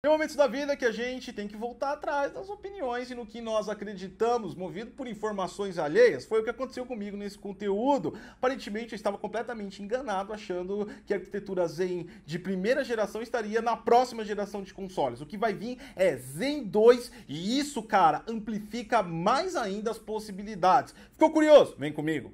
Tem momentos da vida que a gente tem que voltar atrás das opiniões e no que nós acreditamos, movido por informações alheias. Foi o que aconteceu comigo nesse conteúdo. Aparentemente eu estava completamente enganado, achando que a arquitetura Zen de primeira geração estaria na próxima geração de consoles. O que vai vir é Zen 2 e isso, cara, amplifica mais ainda as possibilidades. Ficou curioso? Vem comigo!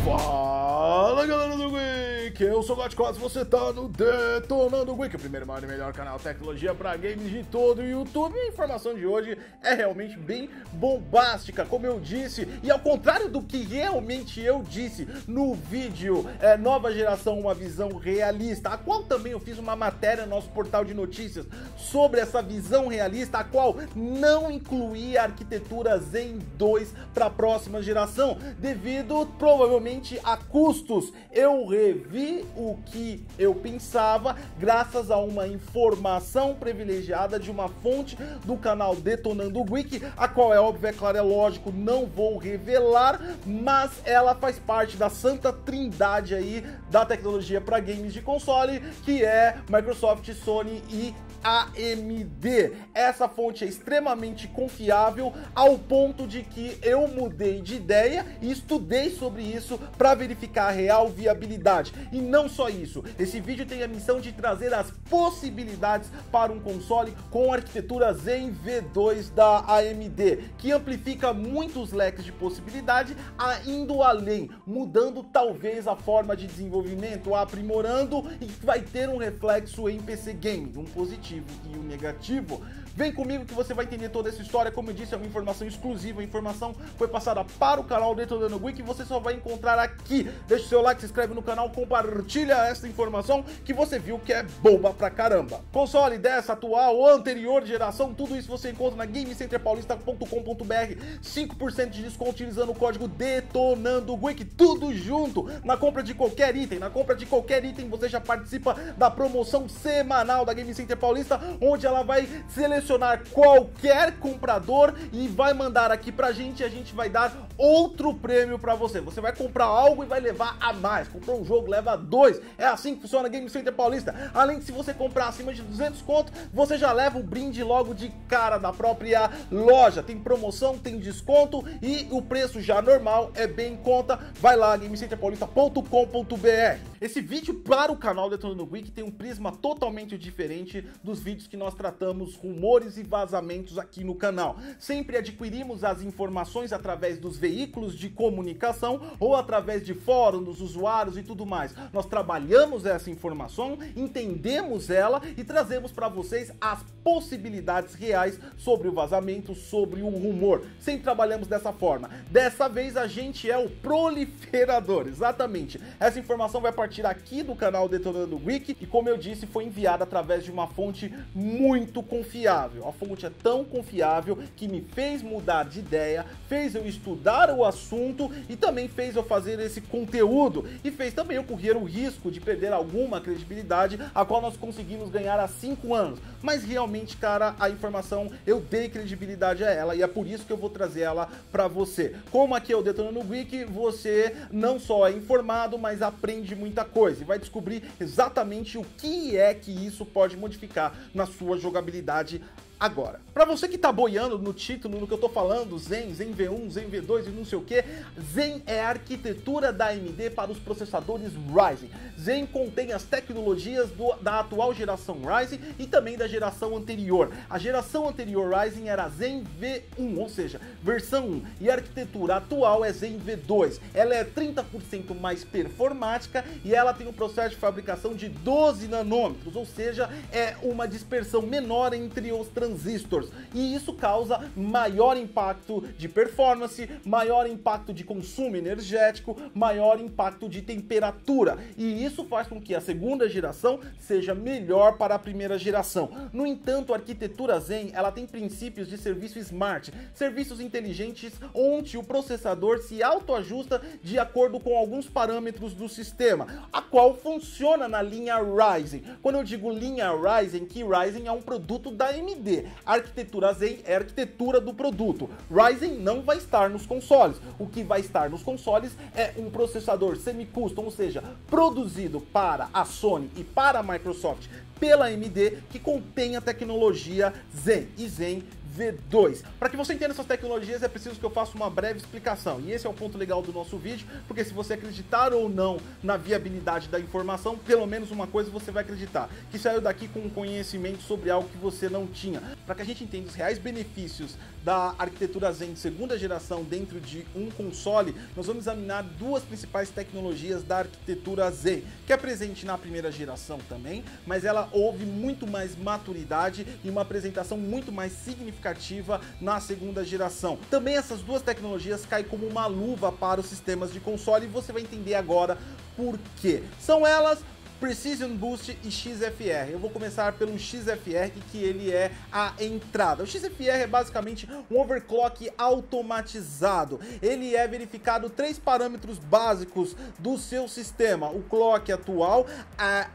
Fala, galera do Geek, eu sou o Gotcos, você tá no Detonando Geek, o primeiro maior e melhor canal de tecnologia para games de todo o YouTube. E a informação de hoje é realmente bem bombástica, como eu disse, e ao contrário do que realmente eu disse no vídeo Nova Geração, uma visão realista, a qual também eu fiz uma matéria no nosso portal de notícias sobre essa visão realista, a qual não incluía a arquitetura Zen 2 para a próxima geração, devido provavelmente a custos. Eu revi o que eu pensava graças a uma informação privilegiada de uma fonte do canal Detonando Geek, a qual é óbvio, é claro, é lógico, não vou revelar, mas ela faz parte da santa trindade aí da tecnologia para games de console, que é Microsoft, Sony e AMD. Essa fonte é extremamente confiável ao ponto de que eu mudei de ideia e estudei sobre isso para verificar a real viabilidade. E não só isso, esse vídeo tem a missão de trazer as possibilidades para um console com arquitetura Zen V2 da AMD, que amplifica muitos leques de possibilidade, indo além, mudando talvez a forma de desenvolvimento, aprimorando, e vai ter um reflexo em PC Gaming, um positivo e um negativo. Vem comigo que você vai entender toda essa história. Como eu disse, é uma informação exclusiva, a informação foi passada para o canal Detonando Geek e você só vai encontrar aqui. Deixa o seu like, se inscreve no canal, compartilha essa informação que você viu que é bomba pra caramba. Console dessa, atual ou anterior geração, tudo isso você encontra na GameCenterPaulista.com.br, 5% de desconto utilizando o código Detonando Geek, tudo junto, na compra de qualquer item. Na compra de qualquer item você já participa da promoção semanal da Game Center Paulista, onde ela vai selecionar qualquer comprador e vai mandar aqui pra gente, e a gente vai dar outro prêmio pra você. Você vai comprar algo e vai levar a mais. Comprou um jogo, leva dois. É assim que funciona a Game Center Paulista. Além de, se você comprar acima de 200 conto, você já leva o brinde logo de cara da própria loja. Tem promoção, tem desconto e o preço já normal é bem em conta. Vai lá, GameCenterPaulista.com.br. Esse vídeo para o canal Detonando Geek tem um prisma totalmente diferente dos vídeos que nós tratamos rumores e vazamentos aqui no canal. Sempre adquirimos as informações através dos veículos de comunicação ou através de fóruns, dos usuários e tudo mais. Nós trabalhamos essa informação, entendemos ela e trazemos para vocês as possibilidades reais sobre o vazamento, sobre o rumor. Sempre trabalhamos dessa forma. Dessa vez a gente é o proliferador, exatamente. Essa informação vai partir aqui do canal Detonando Geek e, como eu disse, foi enviada através de uma fonte muito confiável. A fonte é tão confiável que me fez mudar de ideia, fez eu estudar o assunto e também fez eu fazer esse conteúdo e fez também eu correr o risco de perder alguma credibilidade, a qual nós conseguimos ganhar há 5 anos. Mas realmente, cara, a informação eu dei credibilidade a ela e é por isso que eu vou trazer ela pra você. Como aqui é o Detonando Geek, você não só é informado, mas aprende muita coisa e vai descobrir exatamente o que é que isso pode modificar na sua jogabilidade agora. Pra você que tá boiando no título, no que eu tô falando, Zen, Zen V1, Zen V2 e não sei o que, Zen é a arquitetura da AMD para os processadores Ryzen. Zen contém as tecnologias da atual geração Ryzen e também da geração anterior. A geração anterior Ryzen era Zen V1, ou seja, versão 1, e a arquitetura atual é Zen V2. Ela é 30% mais performática e ela tem um processo de fabricação de 12 nanômetros, ou seja, é uma dispersão menor entre os transistores, e isso causa maior impacto de performance, maior impacto de consumo energético, maior impacto de temperatura, e isso faz com que a segunda geração seja melhor para a primeira geração. No entanto, a arquitetura Zen, ela tem princípios de serviço smart, serviços inteligentes onde o processador se autoajusta de acordo com alguns parâmetros do sistema, a qual funciona na linha Ryzen. Quando eu digo linha Ryzen, que Ryzen é um produto da AMD, quê? A arquitetura Zen é a arquitetura do produto. Ryzen não vai estar nos consoles. O que vai estar nos consoles é um processador semi-custom, ou seja, produzido para a Sony e para a Microsoft pela AMD, que contém a tecnologia Zen e Zen V2. Para que você entenda essas tecnologias é preciso que eu faça uma breve explicação, e esse é o ponto legal do nosso vídeo, porque se você acreditar ou não na viabilidade da informação, pelo menos uma coisa você vai acreditar, que saiu daqui com um conhecimento sobre algo que você não tinha. Para que a gente entenda os reais benefícios da arquitetura Zen de segunda geração dentro de um console, nós vamos examinar duas principais tecnologias da arquitetura Zen, que é presente na primeira geração também, mas ela houve muito mais maturidade e uma apresentação muito mais significativa na segunda geração. Também essas duas tecnologias caem como uma luva para os sistemas de console e você vai entender agora por quê. São elas Precision Boost e XFR. Eu vou começar pelo XFR, que ele é a entrada. O XFR é basicamente um overclock automatizado. Ele é verificado 3 parâmetros básicos do seu sistema: o clock atual,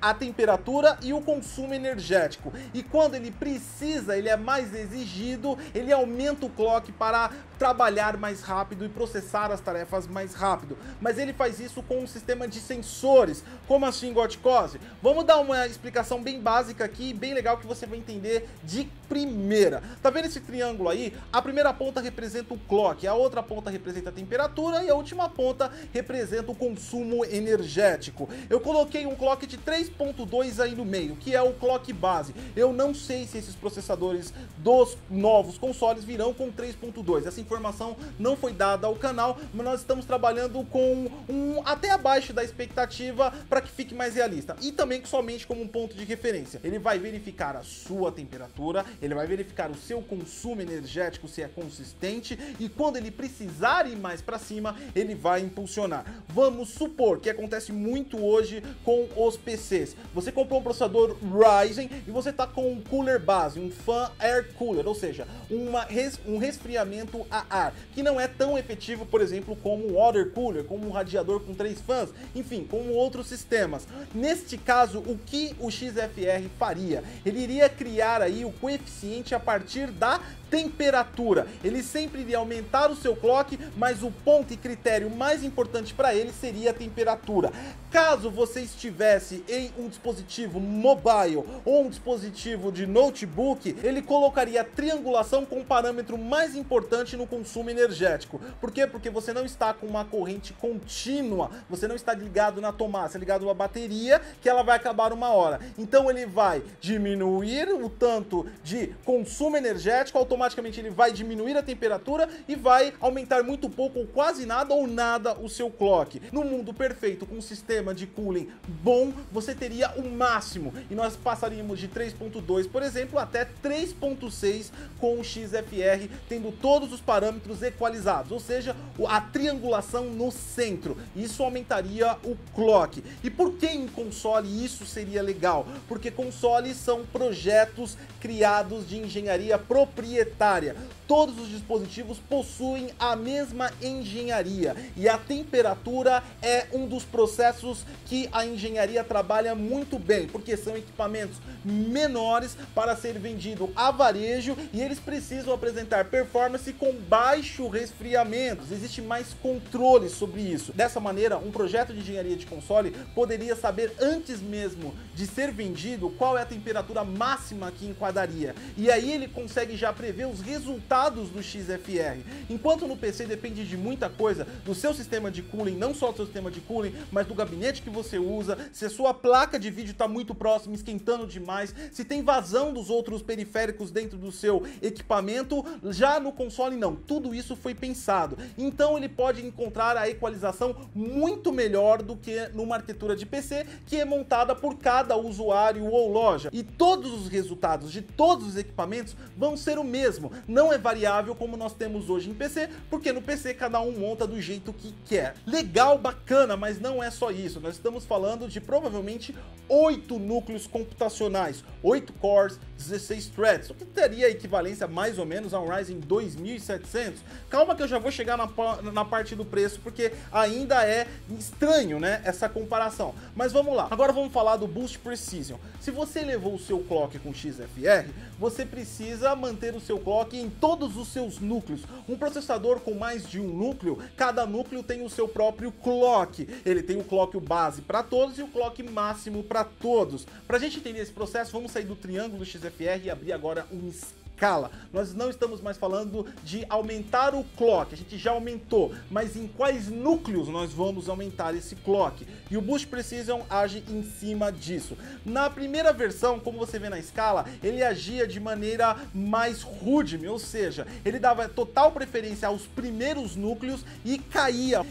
a temperatura e o consumo energético. E quando ele precisa, ele é mais exigido, ele aumenta o clock para trabalhar mais rápido e processar as tarefas mais rápido. Mas ele faz isso com um sistema de sensores. Como assim, Gotcose? Vamos dar uma explicação bem básica aqui, bem legal, que você vai entender de primeira. Tá vendo esse triângulo aí? A primeira ponta representa o clock, a outra ponta representa a temperatura e a última ponta representa o consumo energético. Eu coloquei um clock de 3.2 aí no meio, que é o clock base. Eu não sei se esses processadores dos novos consoles virão com 3.2. Essa informação não foi dada ao canal, mas nós estamos trabalhando com um até abaixo da expectativa para que fique mais realista. E também somente como um ponto de referência. Ele vai verificar a sua temperatura, ele vai verificar o seu consumo energético, se é consistente, e quando ele precisar ir mais para cima, ele vai impulsionar. Vamos supor que acontece muito hoje com os PCs. Você comprou um processador Ryzen e você está com um cooler base, um fan air cooler, ou seja, um resfriamento a ar, que não é tão efetivo, por exemplo, como o water cooler, como um radiador com 3 fãs, enfim, como outros sistemas. Neste caso, o que o XFR faria? Ele iria criar aí o coeficiente a partir da temperatura. Ele sempre iria aumentar o seu clock, mas o ponto e critério mais importante para ele seria a temperatura. Caso você estivesse em um dispositivo mobile ou um dispositivo de notebook, ele colocaria a triangulação com o parâmetro mais importante no consumo energético. Por quê? Porque você não está com uma corrente contínua, você não está ligado na tomada, você é ligado numa bateria que ela vai acabar uma hora. Então ele vai diminuir o tanto de consumo energético, automaticamente ele vai diminuir a temperatura e vai aumentar muito pouco ou quase nada ou nada o seu clock. No mundo perfeito, com um sistema de cooling bom, você teria o máximo e nós passaríamos de 3.2, por exemplo, até 3.6 com o XFR, tendo todos os parâmetros equalizados, ou seja, a triangulação no centro. Isso aumentaria o clock. E por que em console isso seria legal? Porque consoles são projetos criados de engenharia proprietária. Todos os dispositivos possuem a mesma engenharia e a temperatura é um dos processos que a engenharia trabalha muito bem, porque são equipamentos menores para ser vendido a varejo e eles precisam apresentar performance com baixo resfriamento. Existe mais controle sobre isso. Dessa maneira, um projeto de engenharia de console poderia saber antes mesmo de ser vendido qual é a temperatura máxima que enquadraria. E aí ele consegue já prever os resultados do XFR. Enquanto no PC depende de muita coisa, do seu sistema de cooling, não só do seu sistema de cooling, mas do gabinete que você usa, se a sua placa de vídeo está muito próxima, esquentando demais, se tem vazão dos outros periféricos dentro do seu equipamento, já no console não. Tudo isso foi pensado. Então ele pode encontrar a equalização muito melhor do que numa arquitetura de PC, que é montada por cada usuário ou loja. E todos os resultados de todos os equipamentos vão ser o mesmo. Não é variável como nós temos hoje em PC, porque no PC cada um monta do jeito que quer. Legal, bacana, mas não é só isso. Nós estamos falando de provavelmente 8 núcleos computacionais, 8 cores, 16 threads, o que teria equivalência mais ou menos a um Ryzen 2700. Calma que eu já vou chegar na parte do preço, porque ainda é estranho, né, essa comparação. Mas vamos lá, agora vamos falar do Boost Precision. Se você levou o seu clock com XFR, você precisa manter o seu clock em todos os seus núcleos. Um processador com mais de um núcleo, cada núcleo tem o seu próprio clock. Ele tem o clock base para todos e o clock máximo para todos. Para a gente entender esse processo, vamos sair do triângulo XFR e abrir agora um escala. Nós não estamos mais falando de aumentar o clock, a gente já aumentou, mas em quais núcleos nós vamos aumentar esse clock? E o Boost Precision age em cima disso. Na primeira versão, como você vê na escala, ele agia de maneira mais rude, ou seja, ele dava total preferência aos primeiros núcleos e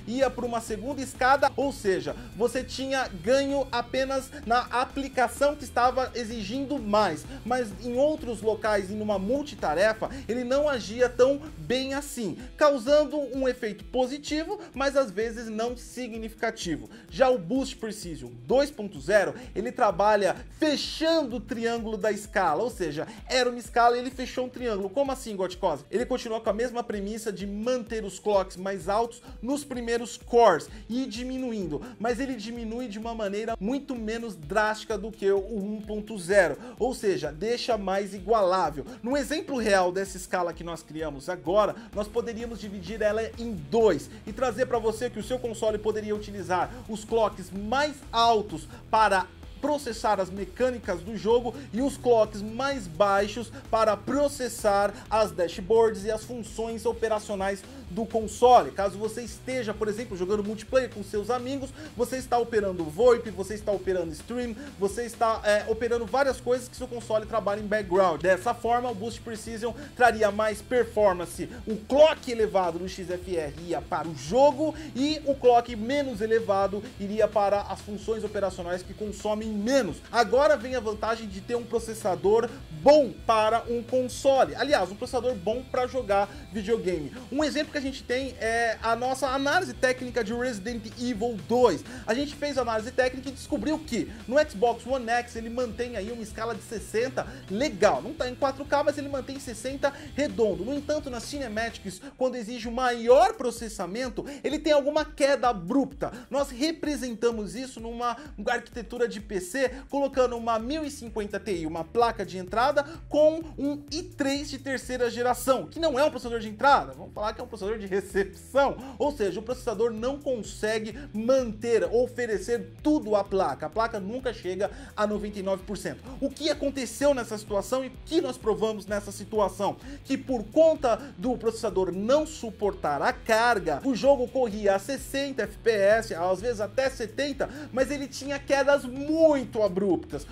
ia para uma segunda escada, ou seja, você tinha ganho apenas na aplicação que estava exigindo mais, mas em outros locais, em uma multitarefa, ele não agia tão bem assim, causando um efeito positivo, mas às vezes não significativo. Já o Boost Precision 2.0, ele trabalha fechando o triângulo da escala, ou seja, era uma escala e ele fechou um triângulo. Como assim, Gotcos? Ele continua com a mesma premissa de manter os clocks mais altos nos primeiros cores e ir diminuindo, mas ele diminui de uma maneira muito menos drástica do que o 1.0, ou seja, deixa mais igualável. No exemplo real dessa escala que nós criamos agora, nós poderíamos dividir ela em dois e trazer para você que o seu console poderia utilizar os clocks mais altos para processar as mecânicas do jogo e os clocks mais baixos para processar as dashboards e as funções operacionais do console. Caso você esteja, por exemplo, jogando multiplayer com seus amigos, você está operando VoIP, você está operando Stream, você está operando várias coisas que seu console trabalha em background. Dessa forma, o Boost Precision traria mais performance. O clock elevado no XFR ia para o jogo e o clock menos elevado iria para as funções operacionais que consomem menos. Agora vem a vantagem de ter um processador bom para um console. Aliás, um processador bom para jogar videogame. Um exemplo que a gente tem é a nossa análise técnica de Resident Evil 2. A gente fez a análise técnica e descobriu que no Xbox One X ele mantém aí uma escala de 60 legal. Não está em 4K, mas ele mantém 60 redondo. No entanto, nas cinematics, quando exige um maior processamento, ele tem alguma queda abrupta. Nós representamos isso numa arquitetura de PC, colocando uma 1050 Ti, uma placa de entrada, com um i3 de terceira geração, que não é um processador de entrada, vamos falar que é um processador de recepção, ou seja, o processador não consegue manter, oferecer tudo à placa, a placa nunca chega a 99%. O que aconteceu nessa situação e o que nós provamos nessa situação? Que por conta do processador não suportar a carga, o jogo corria a 60 FPS, às vezes até 70, mas ele tinha quedas muito abruptas,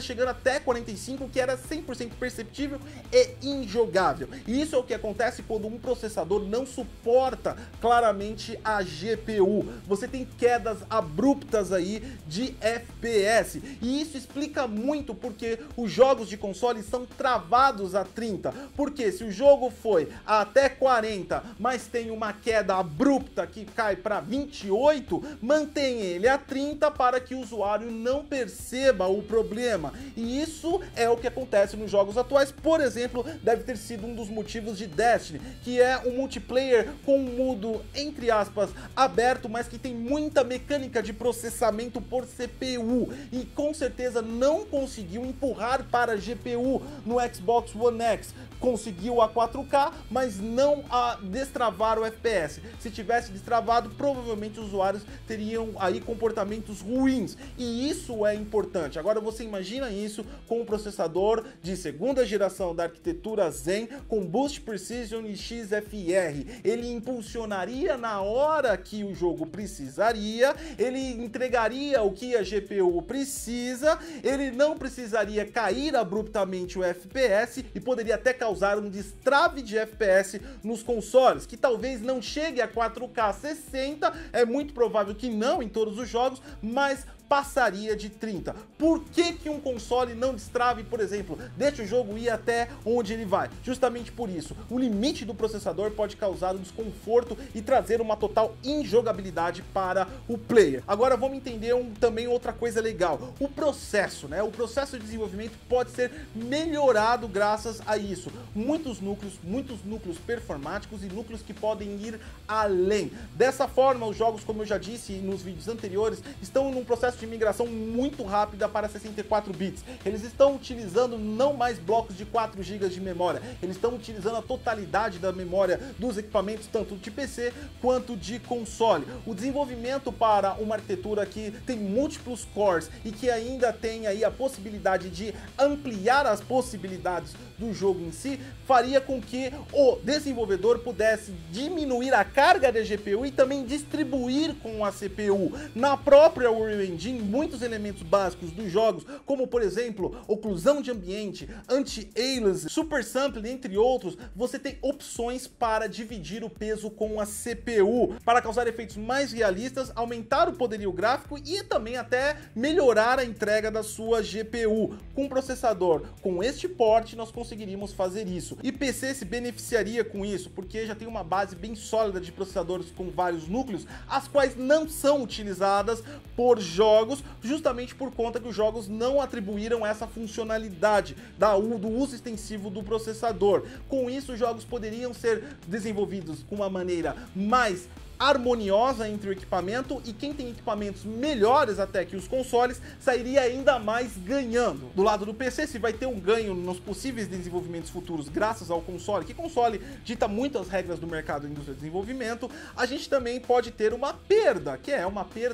chegando até 45, que era 100% perceptível e injogável. E isso é o que acontece quando um processador não suporta claramente a GPU. Você tem quedas abruptas aí de FPS, e isso explica muito porque os jogos de console são travados a 30, porque se o jogo foi até 40, mas tem uma queda abrupta que cai para 28, mantém ele a 30 para que o usuário não perceba o problema. E isso é o que acontece nos jogos atuais. Por exemplo, deve ter sido um dos motivos de Destiny, que é um multiplayer com um modo, entre aspas, aberto, mas que tem muita mecânica de processamento por CPU, e com certeza não conseguiu empurrar para a GPU no Xbox One X. Conseguiu a 4K, mas não a destravar o FPS. Se tivesse destravado, provavelmente os usuários teriam aí comportamentos ruins, e isso é importante. Agora você imagina isso com um processador de segunda geração da arquitetura Zen, com Boost Precision e XFR. Ele impulsionaria na hora que o jogo precisaria, ele entregaria o que a GPU precisa, ele não precisaria cair abruptamente o FPS e poderia até causar um destrave de FPS nos consoles, que talvez não chegue a 4K 60, é muito provável que não em todos os jogos, mas passaria de 30. Por que que um console não destrave, por exemplo, deixa o jogo ir até onde ele vai? Justamente por isso, o limite do processador pode causar um desconforto e trazer uma total injogabilidade para o player. Agora vamos entender também outra coisa legal, o processo, né? O processo de desenvolvimento pode ser melhorado graças a isso. Muitos núcleos performáticos e núcleos que podem ir além. Dessa forma, os jogos, como eu já disse nos vídeos anteriores, estão num processo de migração muito rápida para 64 bits. Eles estão utilizando não mais blocos de 4 GB de memória, eles estão utilizando a totalidade da memória dos equipamentos, tanto de PC quanto de console. O desenvolvimento para uma arquitetura que tem múltiplos cores e que ainda tem aí a possibilidade de ampliar as possibilidades do jogo em si, faria com que o desenvolvedor pudesse diminuir a carga da GPU e também distribuir com a CPU. Na própria Unreal Engine, muitos elementos básicos dos jogos, como por exemplo, oclusão de ambiente, anti-aliasing, super sampling, entre outros, você tem opções para dividir o peso com a CPU, para causar efeitos mais realistas, aumentar o poderio gráfico e também até melhorar a entrega da sua GPU. Com o processador, com este porte, nós conseguiríamos fazer isso. E PC se beneficiaria com isso, porque já tem uma base bem sólida de processadores com vários núcleos, as quais não são utilizadas por jogos, justamente por conta que os jogos não atribuíram essa funcionalidade do uso extensivo do processador. Com isso, os jogos poderiam ser desenvolvidos com uma maneira mais harmoniosa entre o equipamento, e quem tem equipamentos melhores até que os consoles sairia ainda mais ganhando. Do lado do PC, se vai ter um ganho nos possíveis desenvolvimentos futuros graças ao console, que console dita muitas regras do mercado da indústria de desenvolvimento, a gente também pode ter uma perda,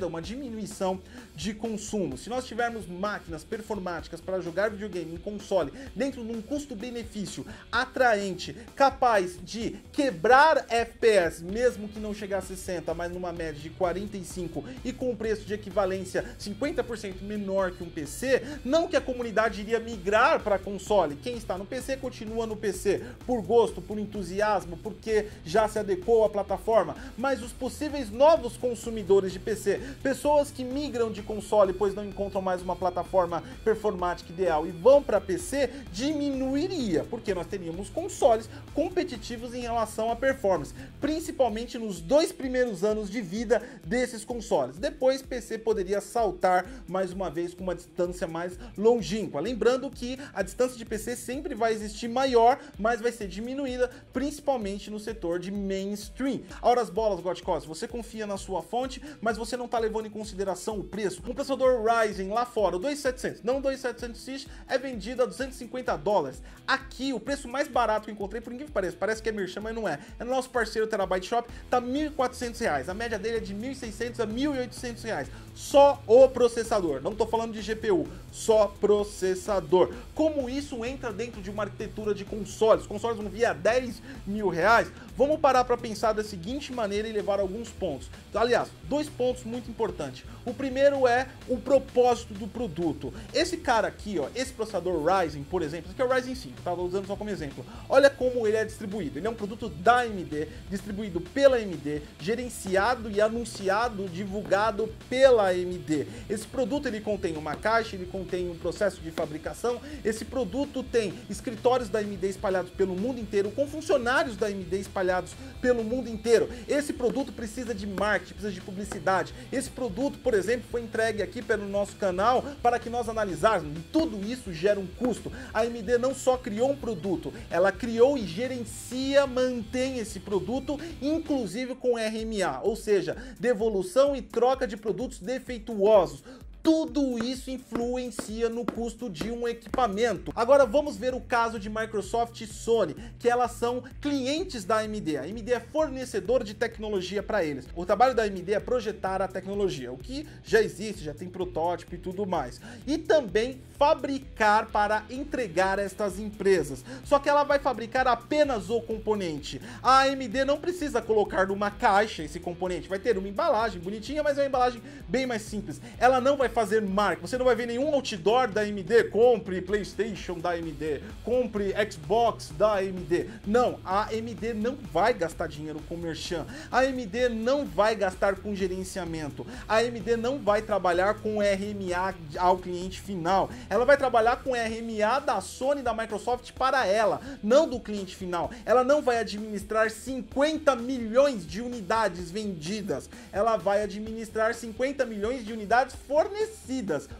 uma diminuição de consumo. Se nós tivermos máquinas performáticas para jogar videogame em console dentro de um custo-benefício atraente, capaz de quebrar FPS, mesmo que não chegasse a 60, mas numa média de 45 e com um preço de equivalência 50% menor que um PC, não que a comunidade iria migrar para console. Quem está no PC continua no PC por gosto, por entusiasmo, porque já se adequou à plataforma, mas os possíveis novos consumidores de PC, pessoas que migram de console pois não encontram mais uma plataforma performática ideal e vão para PC, diminuiria, porque nós teríamos consoles competitivos em relação à performance, principalmente nos dois primeiros anos de vida desses consoles. Depois, PC poderia saltar mais uma vez com uma distância mais longínqua. Lembrando que a distância de PC sempre vai existir maior, mas vai ser diminuída, principalmente no setor de mainstream. Ora as bolas, Godcos, você confia na sua fonte, mas você não está levando em consideração o preço. Um processador Ryzen lá fora, o 2700, não o 2700X, é vendido a $250. Aqui, o preço mais barato que eu encontrei, por ninguém que parece que é merchan, mas não é. É no nosso parceiro Terabyte Shop, tá R$1.400. A média dele é de R$1.600 a R$1.800. Só o processador, não tô falando de GPU, só processador. Como isso entra dentro de uma arquitetura de consoles? Os consoles vão vir a R$10.000. Vamos parar para pensar da seguinte maneira e levar alguns pontos. Aliás, dois pontos muito importantes. O primeiro é o propósito do produto. Esse cara aqui, ó, esse processador Ryzen, por exemplo, esse aqui é o Ryzen 5, tava usando só como exemplo. Olha como ele é distribuído. Ele é um produto da AMD, distribuído pela AMD, gerenciado e anunciado, divulgado pela AMD. Esse produto ele contém uma caixa, ele contém um processo de fabricação. Esse produto tem escritórios da AMD espalhados pelo mundo inteiro, com funcionários da AMD espalhados pelo mundo inteiro. Esse produto precisa de marketing, precisa de publicidade. Esse produto, por exemplo, foi entregue aqui pelo nosso canal para que nós analisássemos. E tudo isso gera um custo. A AMD não só criou um produto, ela criou e gerencia, mantém esse produto, inclusive com RMA, ou seja, devolução e troca de produtos defeituosos. Tudo isso influencia no custo de um equipamento. Agora vamos ver o caso de Microsoft e Sony, que elas são clientes da AMD. A AMD é fornecedor de tecnologia para eles. O trabalho da AMD é projetar a tecnologia, o que já existe, já tem protótipo e tudo mais. E também fabricar para entregar a estas empresas. Só que ela vai fabricar apenas o componente. A AMD não precisa colocar numa caixa esse componente. Vai ter uma embalagem bonitinha, mas é uma embalagem bem mais simples. Ela não vai fazer marca, você não vai ver nenhum outdoor da AMD, compre PlayStation da AMD, compre Xbox da AMD. Não, a AMD não vai gastar dinheiro com merchan, a AMD não vai gastar com gerenciamento, a AMD não vai trabalhar com RMA ao cliente final, ela vai trabalhar com RMA da Sony e da Microsoft para ela, não do cliente final. Ela não vai administrar 50 milhões de unidades vendidas, ela vai administrar 50 milhões de unidades fornecidas.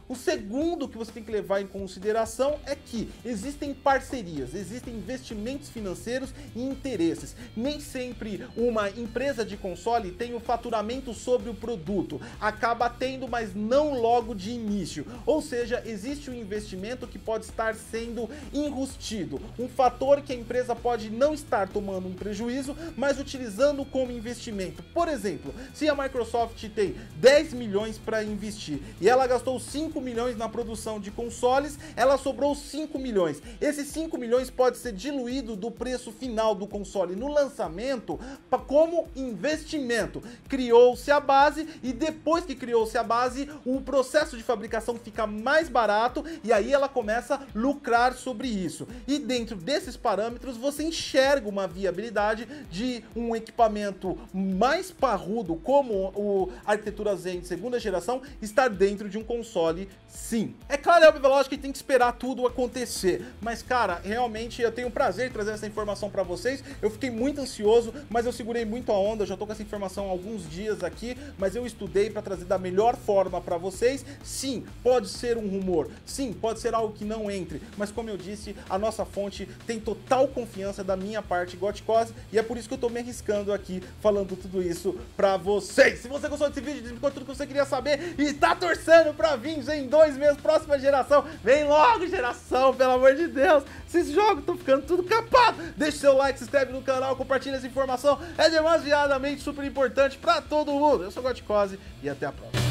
O segundo que você tem que levar em consideração é que existem parcerias, existem investimentos financeiros e interesses. Nem sempre uma empresa de console tem o faturamento sobre o produto, acaba tendo, mas não logo de início. Ou seja, existe um investimento que pode estar sendo enrustido, um fator que a empresa pode não estar tomando um prejuízo, mas utilizando como investimento. Por exemplo, se a Microsoft tem 10 milhões para investir e ela gastou 5 milhões na produção de consoles, ela sobrou 5 milhões. Esses 5 milhões pode ser diluído do preço final do console no lançamento como investimento. Criou-se a base e depois que criou-se a base, o processo de fabricação fica mais barato e aí ela começa a lucrar sobre isso. E dentro desses parâmetros você enxerga uma viabilidade de um equipamento mais parrudo como o arquitetura Zen de segunda geração estar dentro de um console, sim. É claro, é óbvio, lógico que tem que esperar tudo acontecer, mas cara, realmente eu tenho o prazer de trazer essa informação pra vocês. Eu fiquei muito ansioso, mas eu segurei muito a onda, eu já tô com essa informação há alguns dias aqui, mas eu estudei pra trazer da melhor forma pra vocês. Sim, pode ser um rumor, sim, pode ser algo que não entre, mas como eu disse, a nossa fonte tem total confiança da minha parte, Goticose, e é por isso que eu tô me arriscando aqui, falando tudo isso pra vocês. Se você gostou desse vídeo, desligou tudo que você queria saber e tá torcendo pra vir em 2 meses, próxima geração, vem logo geração, pelo amor de Deus, esses jogos estão ficando tudo capado. Deixe seu like, se inscreve no canal, compartilha essa informação, é demasiadamente super importante pra todo mundo. Eu sou Goticose e até a próxima.